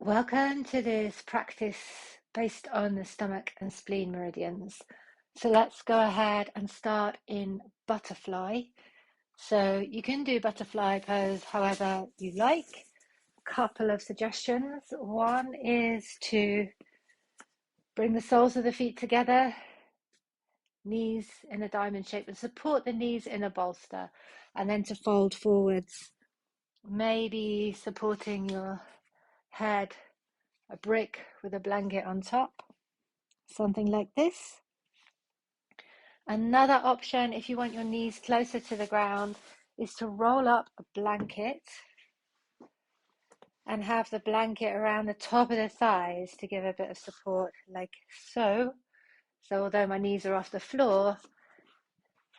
Welcome to this practice based on the stomach and spleen meridians. So let's go ahead and start in butterfly. So you can do butterfly pose however you like. A couple of suggestions. One is to bring the soles of the feet together, knees in a diamond shape, and support the knees in a bolster, and then to fold forwards, maybe supporting your head a brick with a blanket on top, something like this. Another option, if you want your knees closer to the ground, is to roll up a blanket and have the blanket around the top of the thighs to give a bit of support, like so. So although my knees are off the floor,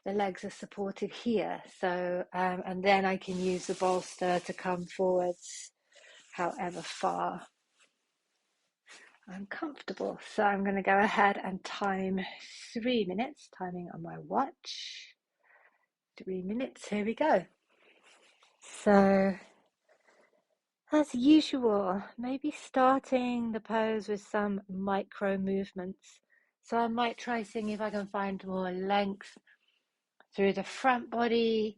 the legs are supported here. So, and then I can use the bolster to come forwards however far I'm comfortable. So I'm going to go ahead and time 3 minutes, timing on my watch. 3 minutes, here we go. So, as usual, maybe starting the pose with some micro movements. So I might try seeing if I can find more length through the front body,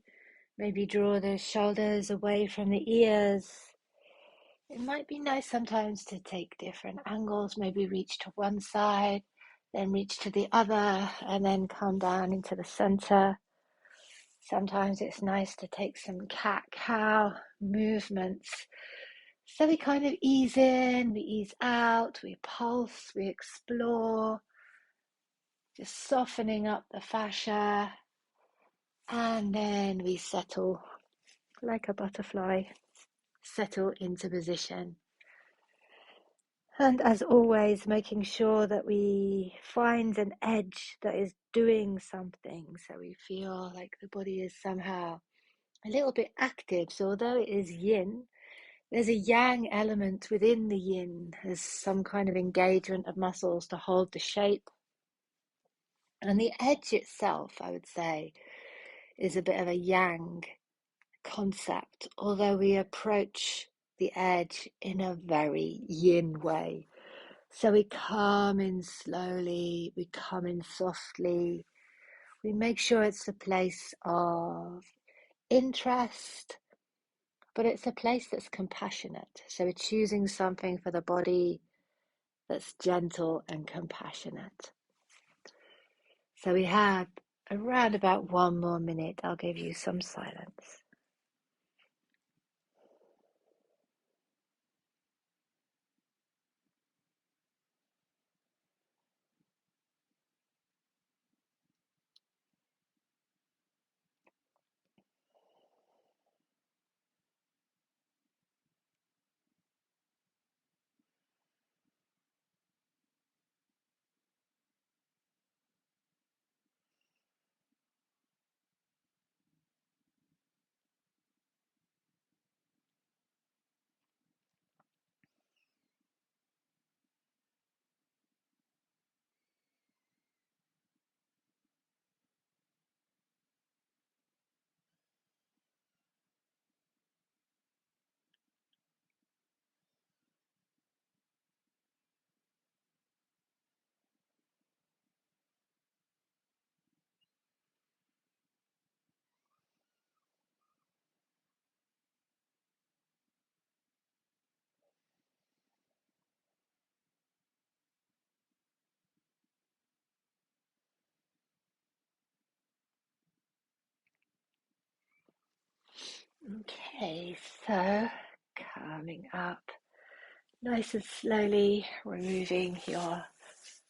maybe draw the shoulders away from the ears. It might be nice sometimes to take different angles, maybe reach to one side, then reach to the other, and then come down into the center. Sometimes it's nice to take some cat-cow movements. So we kind of ease in, we ease out, we pulse, we explore, just softening up the fascia, and then we settle like a butterfly, settle into position. And as always, making sure that we find an edge that is doing something, so we feel like the body is somehow a little bit active. So although it is yin, there's a yang element within the yin. There's some kind of engagement of muscles to hold the shape. And the edge itself, I would say, is a bit of a yang concept, although we approach the edge in a very yin way. So we come in slowly, we come in softly, we make sure it's a place of interest, but it's a place that's compassionate. So we're choosing something for the body that's gentle and compassionate. So we have around about 1 more minute. I'll give you some silence. Okay, so coming up nice and slowly, removing your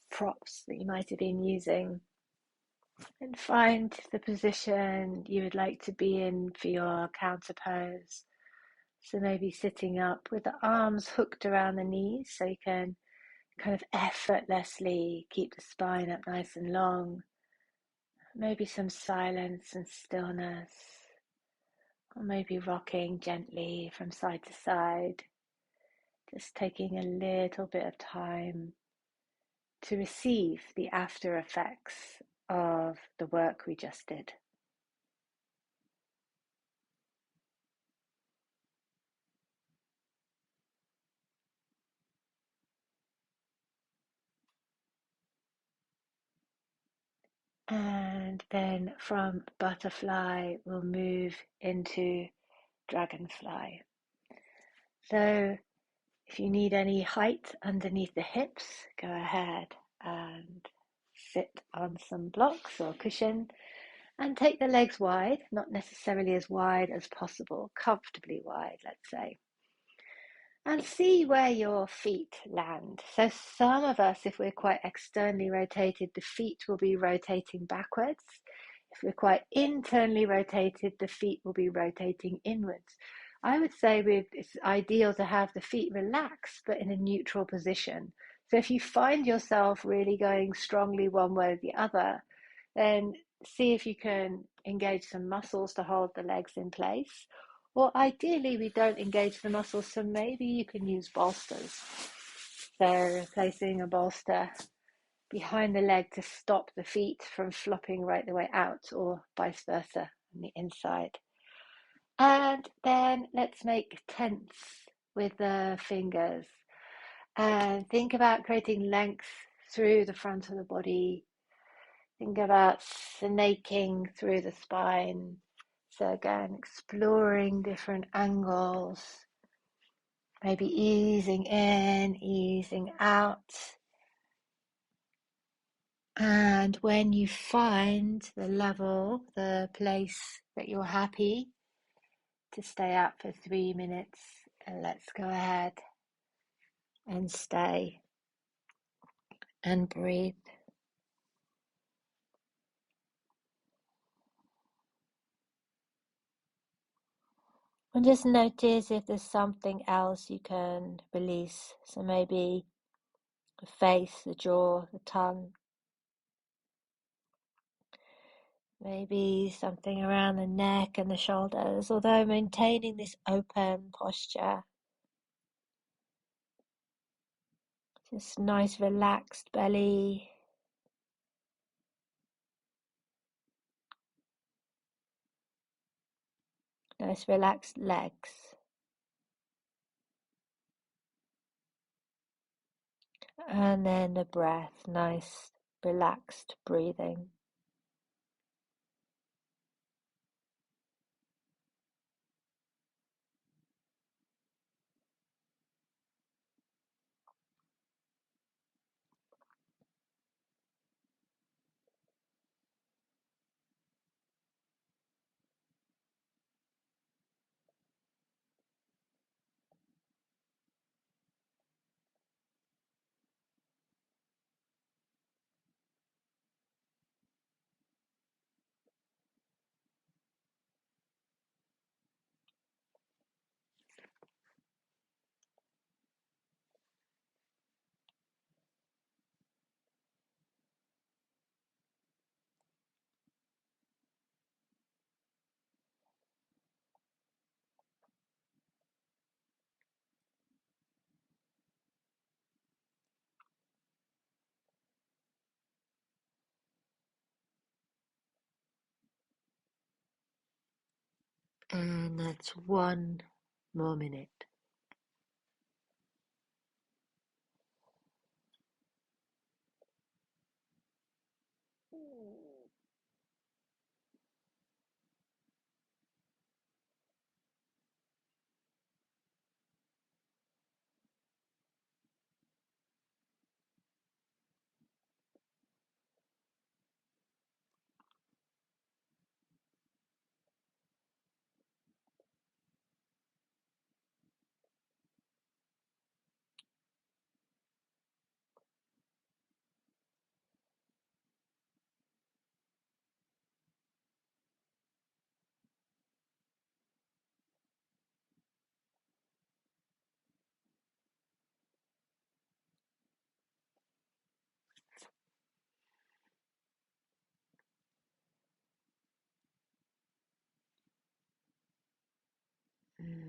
props that you might have been using, and find the position you would like to be in for your counter pose. So maybe sitting up with the arms hooked around the knees so you can kind of effortlessly keep the spine up nice and long. Maybe some silence and stillness, or maybe rocking gently from side to side, just taking a little bit of time to receive the after effects of the work we just did. And then from butterfly, we'll move into dragonfly. So if you need any height underneath the hips, go ahead and sit on some blocks or cushion and take the legs wide, not necessarily as wide as possible, comfortably wide, let's say. And see where your feet land. So some of us, if we're quite externally rotated, the feet will be rotating backwards. If we're quite internally rotated, the feet will be rotating inwards. I would say it's ideal to have the feet relaxed, but in a neutral position. So if you find yourself really going strongly one way or the other, then see if you can engage some muscles to hold the legs in place. Or ideally, we don't engage the muscles, so maybe you can use bolsters. So placing a bolster behind the leg to stop the feet from flopping right the way out, or vice versa on the inside. And then let's make tents with the fingers. And think about creating length through the front of the body. Think about snaking through the spine. So again, exploring different angles, maybe easing in, easing out. And when you find the level, the place that you're happy to stay up for 3 minutes, and let's go ahead and stay and breathe. And just notice if there's something else you can release. So maybe the face, the jaw, the tongue. Maybe something around the neck and the shoulders, although maintaining this open posture. Just nice relaxed belly. Nice relaxed legs. And then the breath, nice relaxed breathing. And that's 1 more minute.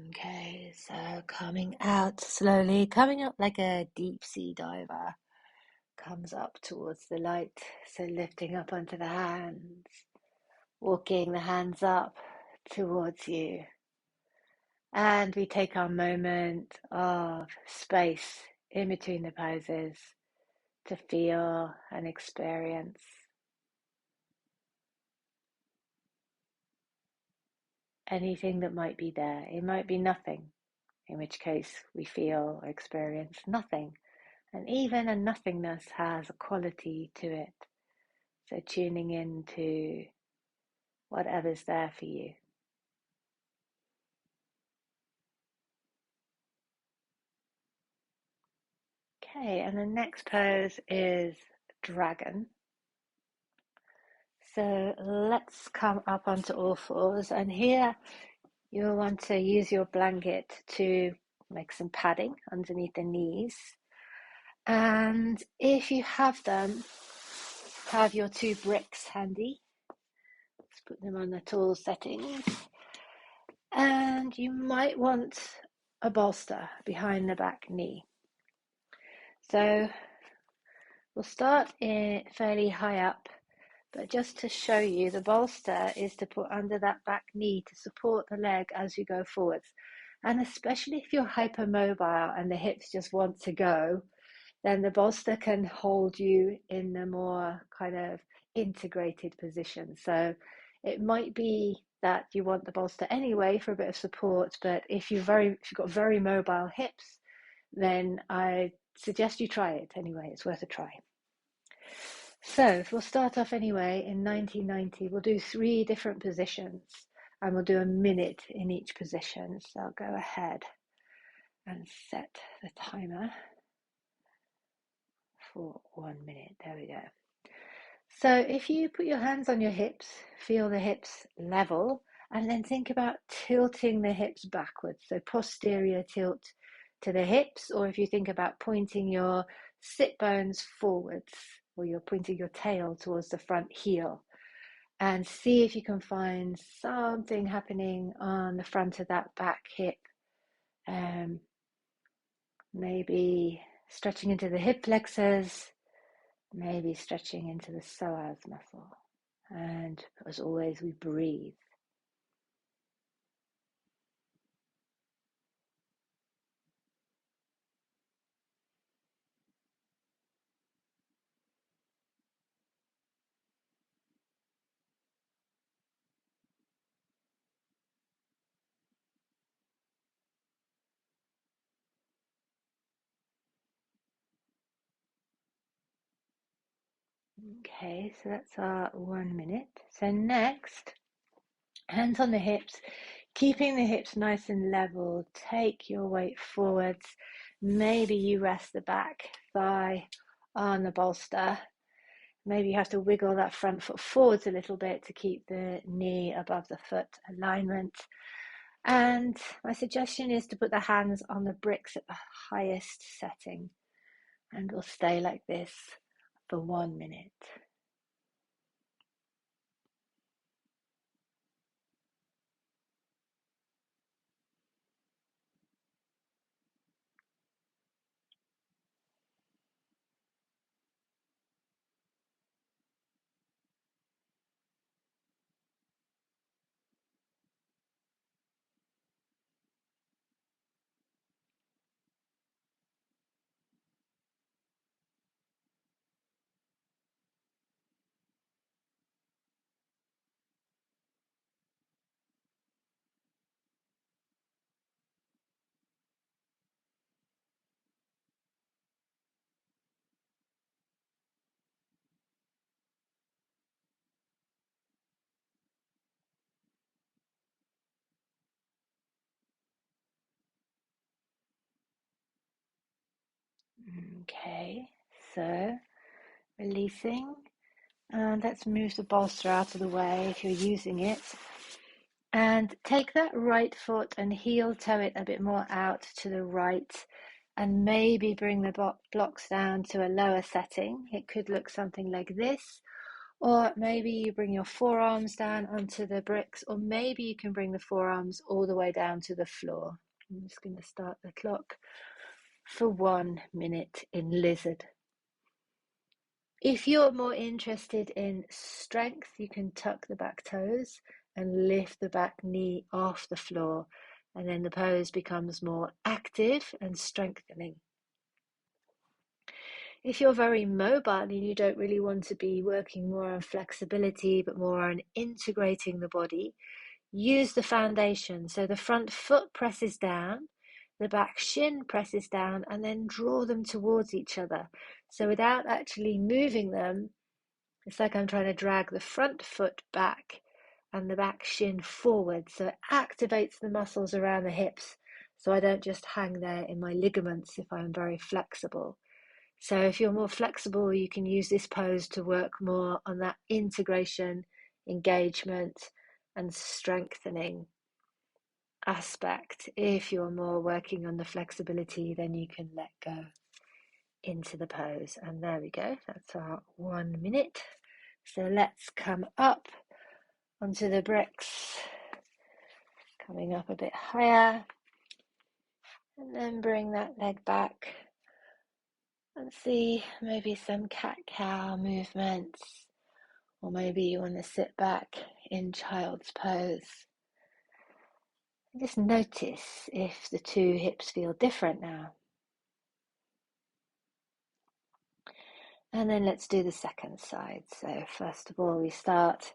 Okay, so coming out slowly, coming up like a deep sea diver, comes up towards the light. So lifting up onto the hands, walking the hands up towards you. And we take our moment of space in between the poses to feel and experience. anything that might be there. It might be nothing, in which case we feel or experience nothing. And even a nothingness has a quality to it. So tuning into whatever's there for you. Okay, and the next pose is dragon. So let's come up onto all fours, and here you'll want to use your blanket to make some padding underneath the knees. And if you have them, have your 2 bricks handy. Let's put them on the tall settings. And you might want a bolster behind the back knee. So we'll start fairly high up, but just to show you, the bolster is to put under that back knee to support the leg as you go forwards. And especially if you're hypermobile and the hips just want to go, then the bolster can hold you in a more kind of integrated position. So it might be that you want the bolster anyway for a bit of support, but if you've got very mobile hips, then I suggest you try it anyway. It's worth a try. So we'll start off anyway in 90-90. We'll do 3 different positions and we'll do a minute in each position. So I'll go ahead and set the timer for 1 minute. There we go. So if you put your hands on your hips, feel the hips level, and then think about tilting the hips backwards. So posterior tilt to the hips, or if you think about pointing your sit bones forwards, or you're pointing your tail towards the front heel, and see if you can find something happening on the front of that back hip. Maybe stretching into the hip flexors, maybe stretching into the psoas muscle. And as always, we breathe. Okay, so that's our 1 minute. So next, hands on the hips, keeping the hips nice and level. Take your weight forwards. Maybe you rest the back thigh on the bolster. Maybe you have to wiggle that front foot forwards a little bit to keep the knee above the foot alignment. And my suggestion is to put the hands on the bricks at the highest setting. And we'll stay like this for 1 minute. Okay, so releasing, and let's move the bolster out of the way if you're using it. And take that right foot and heel toe it a bit more out to the right, and maybe bring the blocks down to a lower setting. It could look something like this, or maybe you bring your forearms down onto the bricks, or maybe you can bring the forearms all the way down to the floor. I'm just going to start the clock for 1 minute in lizard. If you're more interested in strength, you can tuck the back toes and lift the back knee off the floor, and then the pose becomes more active and strengthening. If you're very mobile and you don't really want to be working more on flexibility but more on integrating the body, use the foundation. So the front foot presses down, the back shin presses down, and then draw them towards each other. So without actually moving them, it's like I'm trying to drag the front foot back and the back shin forward. So it activates the muscles around the hips. So I don't just hang there in my ligaments if I'm very flexible. So if you're more flexible, you can use this pose to work more on that integration, engagement, and strengthening aspect. If you're more working on the flexibility, then you can let go into the pose. And there we go. That's our 1 minute. So let's come up onto the bricks, coming up a bit higher, and then bring that leg back and see maybe some cat-cow movements, or maybe you want to sit back in child's pose. Just notice if the two hips feel different now. And then let's do the second side. So first of all, we start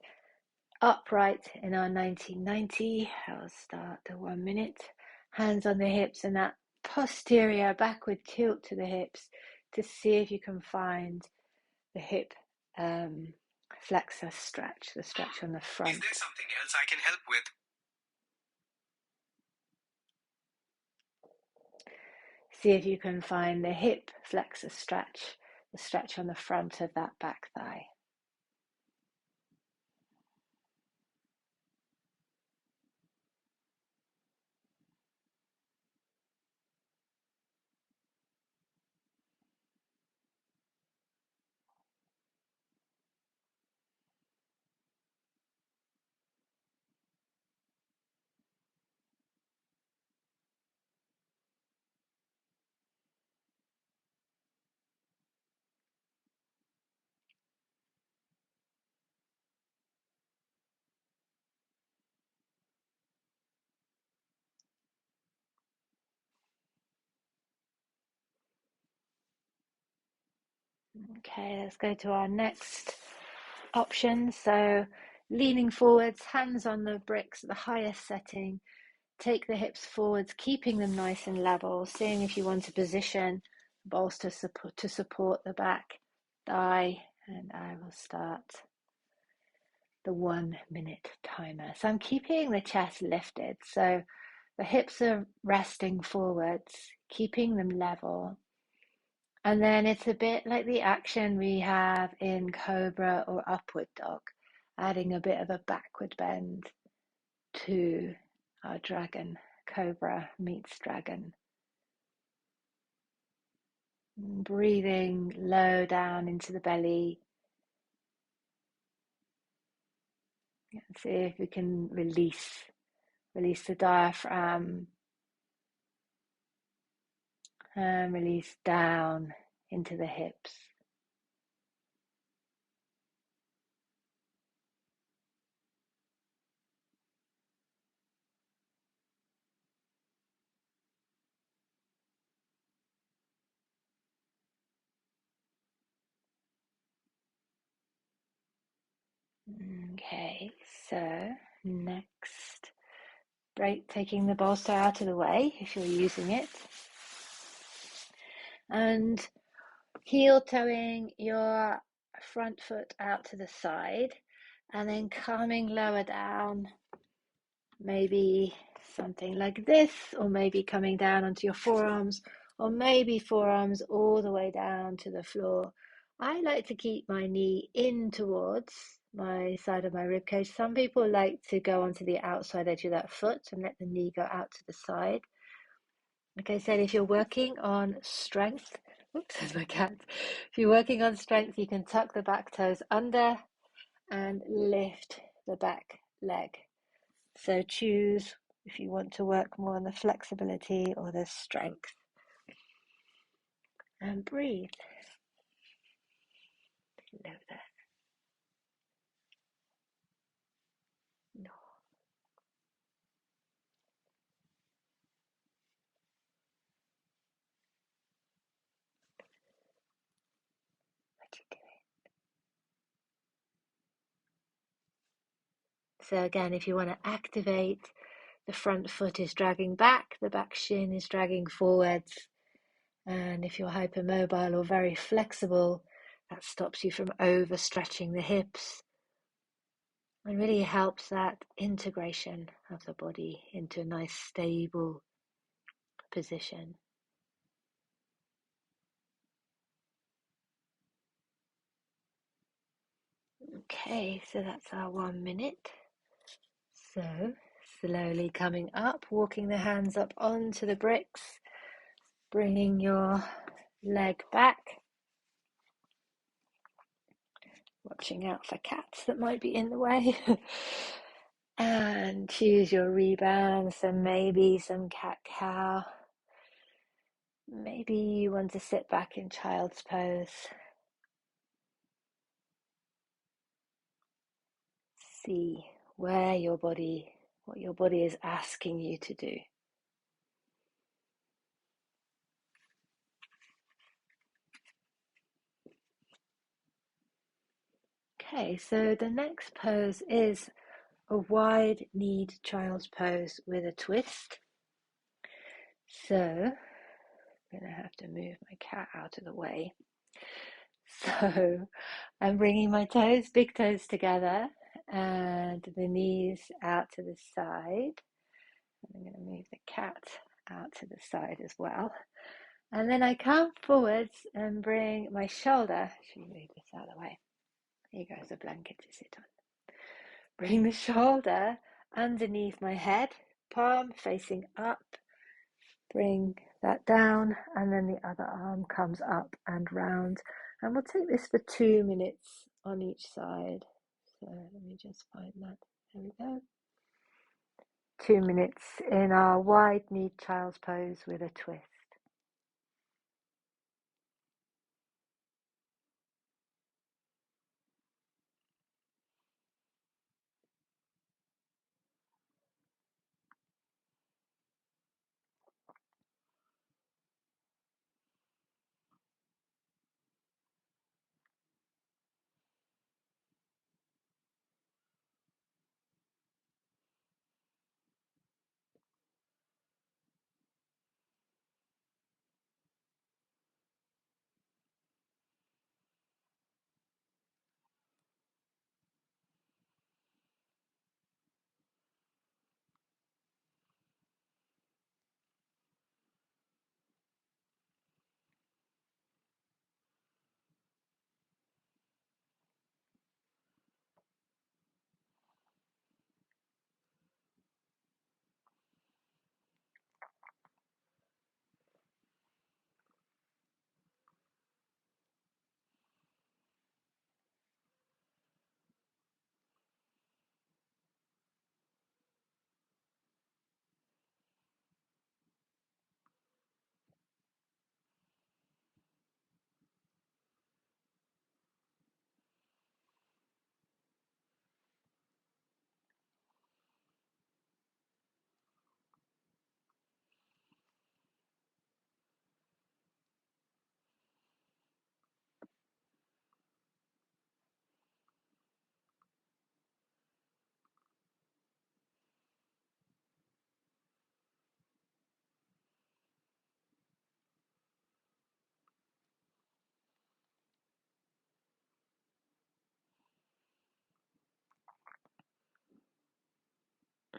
upright in our 1990. I'll start the 1 minute. Hands on the hips and that posterior backward tilt to the hips to see if you can find the hip flexor stretch, the stretch on the front. Is there something else I can help with? See if you can find the hip flexor stretch, the stretch on the front of that back thigh. Okay, let's go to our next option. So leaning forwards, hands on the bricks at the highest setting. Take the hips forwards, keeping them nice and level, seeing if you want to position bolster to support the back thigh. And I will start the 1 minute timer. So I'm keeping the chest lifted. So the hips are resting forwards, keeping them level. And then it's a bit like the action we have in Cobra or Upward Dog, adding a bit of a backward bend to our dragon. Cobra meets dragon. Breathing low down into the belly. See if we can release the diaphragm and release down into the hips. Okay, so next, break, taking the bolster out of the way if you're using it, and heel toeing your front foot out to the side, and then coming lower down, maybe something like this, or maybe coming down onto your forearms, or maybe forearms all the way down to the floor. I like to keep my knee in towards my side of my rib cage. Some people like to go onto the outside edge of that foot and let the knee go out to the side. Like I said, if you're working on strength, oops, there's my cat. If you're working on strength, you can tuck the back toes under and lift the back leg. So choose if you want to work more on the flexibility or the strength. And breathe. Below that. No. What you doing? So again, if you want to activate, the front foot is dragging back, the back shin is dragging forwards. And if you're hypermobile or very flexible, that stops you from overstretching the hips and really helps that integration of the body into a nice stable position. Okay, so that's our 1 minute. So slowly coming up, walking the hands up onto the bricks, bringing your leg back, watching out for cats that might be in the way. And choose your rebound, so maybe some cat-cow. Maybe you want to sit back in child's pose. See what your body is asking you to do. Okay, so the next pose is a wide-kneed child's pose with a twist. So I'm going to have to move my cat out of the way. So I'm bringing my toes, big toes together, and the knees out to the side. I'm going to move the cat out to the side as well. And then I come forwards and bring my shoulder. Should we move this out of the way? Here goes a blanket to sit on. Bring the shoulder underneath my head, palm facing up. Bring that down, and then the other arm comes up and round. And we'll take this for 2 minutes on each side. So let me just find that. There we go. 2 minutes in our wide-kneed child's pose with a twist.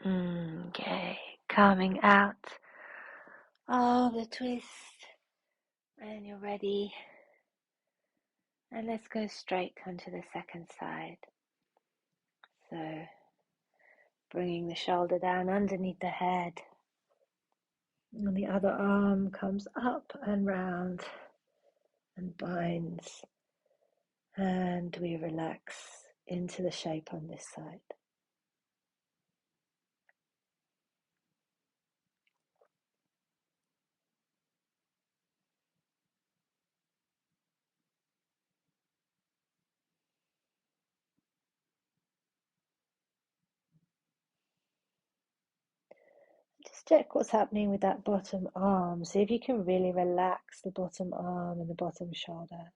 Okay, coming out of the twist, and you're ready. And let's go straight onto the second side. So bringing the shoulder down underneath the head, and the other arm comes up and round and binds, and we relax into the shape on this side. Just check what's happening with that bottom arm. See if you can really relax the bottom arm and the bottom shoulder.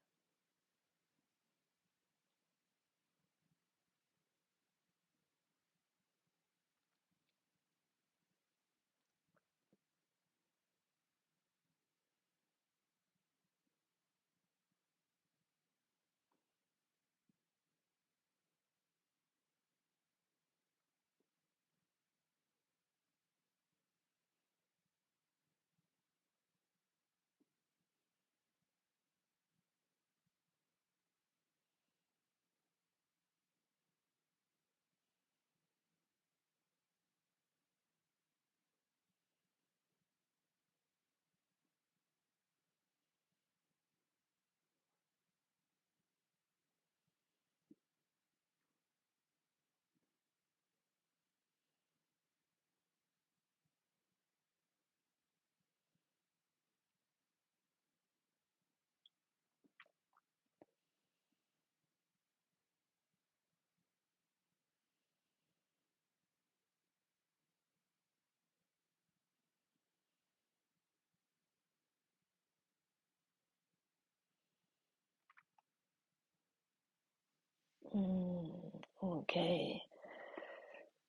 Okay.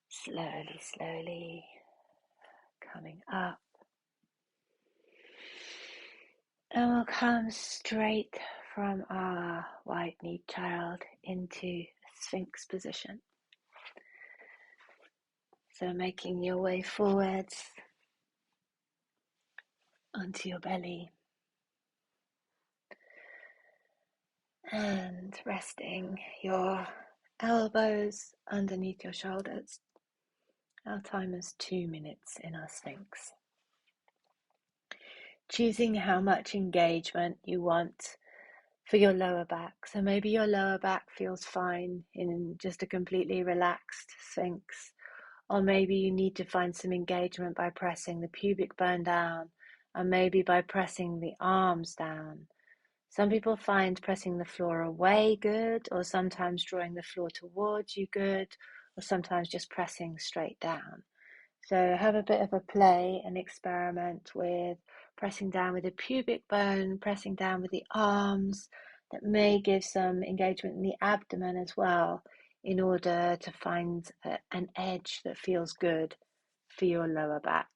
Slowly, slowly coming up. And we'll come straight from our wide-kneed child into Sphinx position. So making your way forwards onto your belly and resting your elbows underneath your shoulders. Our time is 2 minutes in our Sphinx. Choosing how much engagement you want for your lower back. So maybe your lower back feels fine in just a completely relaxed Sphinx. Or maybe you need to find some engagement by pressing the pubic bone down, and maybe by pressing the arms down. Some people find pressing the floor away good, or sometimes drawing the floor towards you good, or sometimes just pressing straight down. So have a bit of a play and experiment with pressing down with the pubic bone, pressing down with the arms. That may give some engagement in the abdomen as well, in order to find an edge that feels good for your lower back.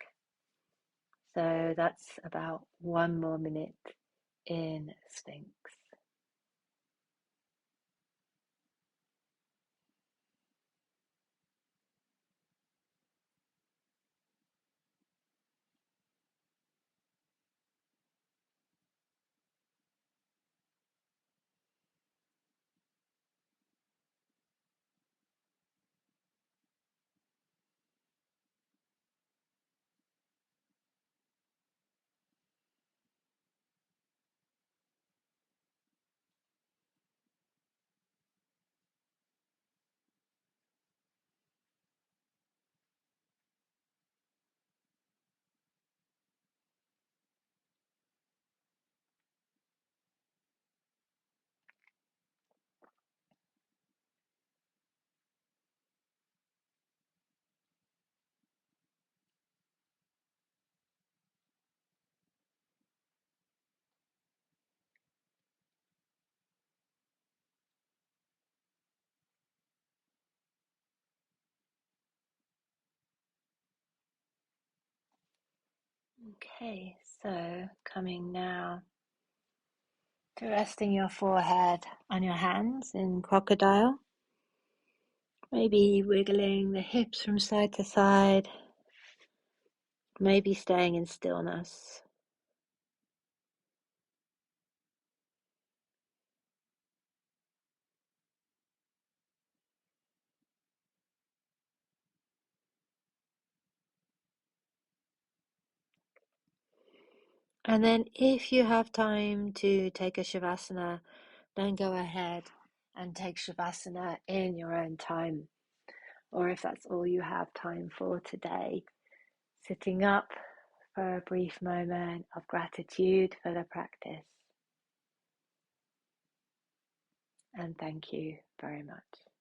So that's about 1 more minute in Sphinx. Okay, so coming now to resting your forehead on your hands in crocodile. Maybe wiggling the hips from side to side. Maybe staying in stillness. And then if you have time to take a Shavasana, then go ahead and take Shavasana in your own time. Or if that's all you have time for today, sitting up for a brief moment of gratitude for the practice. And thank you very much.